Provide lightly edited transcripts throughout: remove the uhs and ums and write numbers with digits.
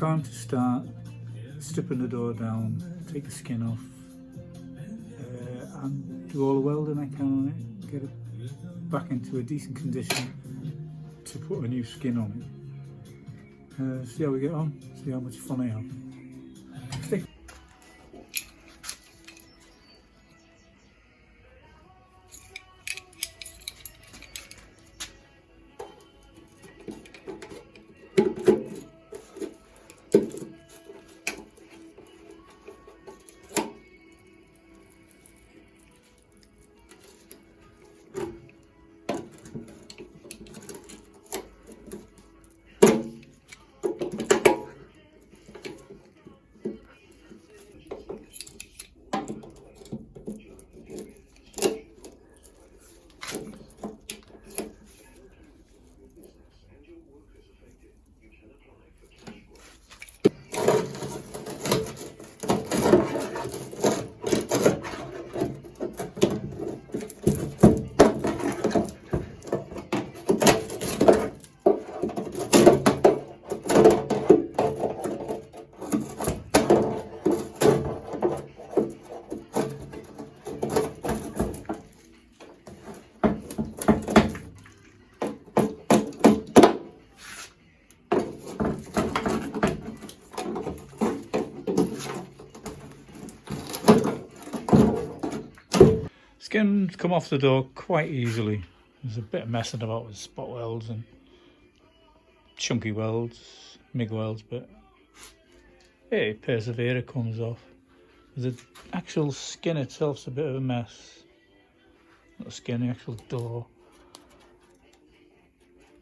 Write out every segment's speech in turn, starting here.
time to start stripping the door down, take the skin off, and do all the welding I can on it, get it back into a decent condition to put a new skin on it. See how we get on, see how much fun I have. Stick. Skins come off the door quite easily. There's a bit of messing about with spot welds and chunky welds, MIG welds, but hey, persevere, it comes off. The actual skin itself's a bit of a mess. Not the skin, the actual door.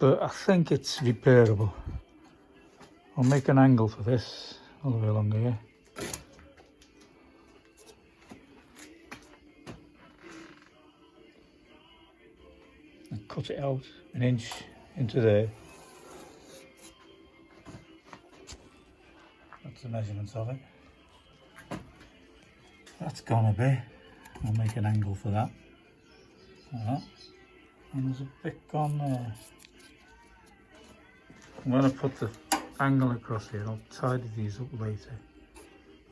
But I think it's repairable. I'll make an angle for this all the way along here. And cut it out an inch into there. That's the measurements of it. That's gonna be. I'll make an angle for that. Like that. And there's a bit gone there. I'm going to put the angle across here. I'll tidy these up later.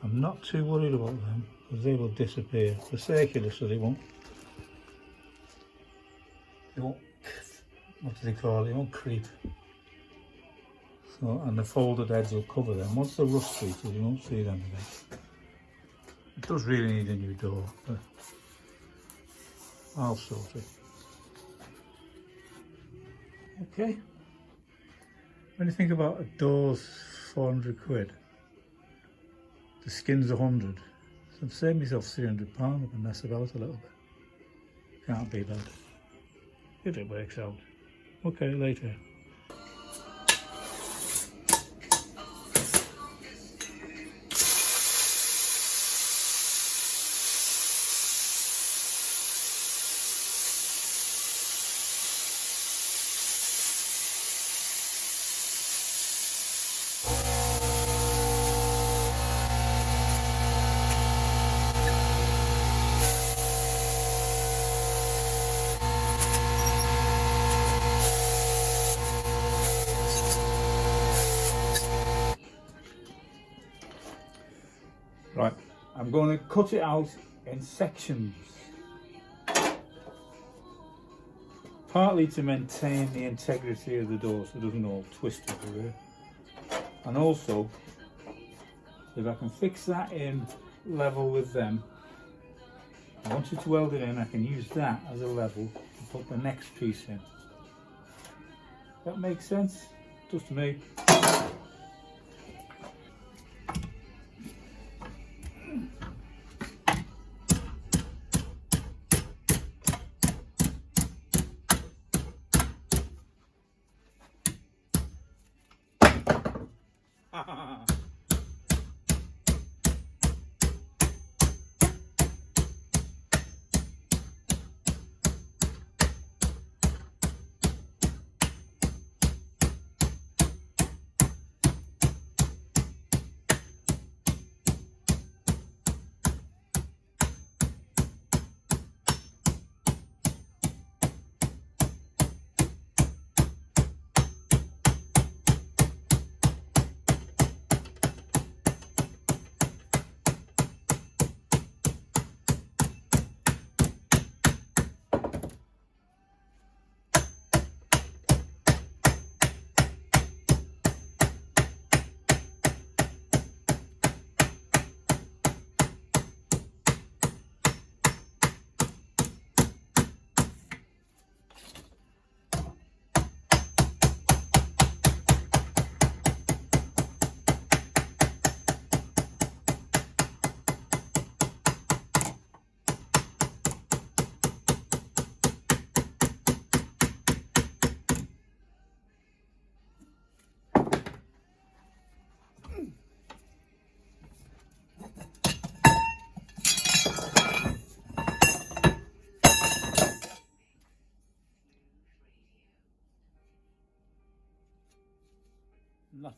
I'm not too worried about them because they will disappear. They're circular, so they won't, what do they call it? They won't creep. So, and the folded edge will cover them. Once they're rust treated, you won't see them again. It does really need a new door, but I'll sort it. Okay. When you think about a door's 400 quid, the skin's 100. So I've saved myself £300 if I mess about a little bit. Can't be bad. If it works out. Okay, later. Right, I'm going to cut it out in sections, partly to maintain the integrity of the door so it doesn't all twist everywhere, and also if I can fix that in level with them, I want you to weld it in, I can use that as a level to put the next piece in. That makes sense? Does to me.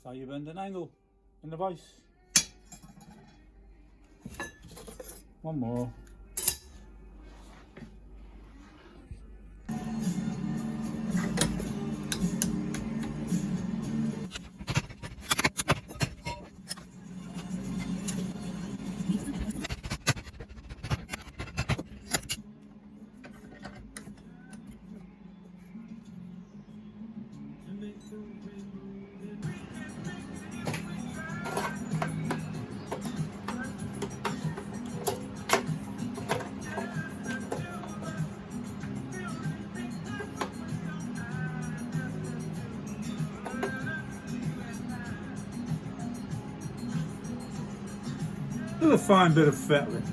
That's how you bend an angle in the vise. One more. Still a fine bit of fettling.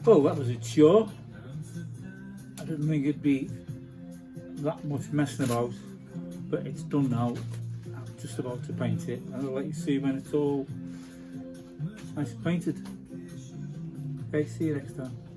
Well, that was a chore. I didn't think it'd be that much messing about, but it's done now. I'm just about to paint it, and I'll let you see when it's all nice painted. Okay, see you next time.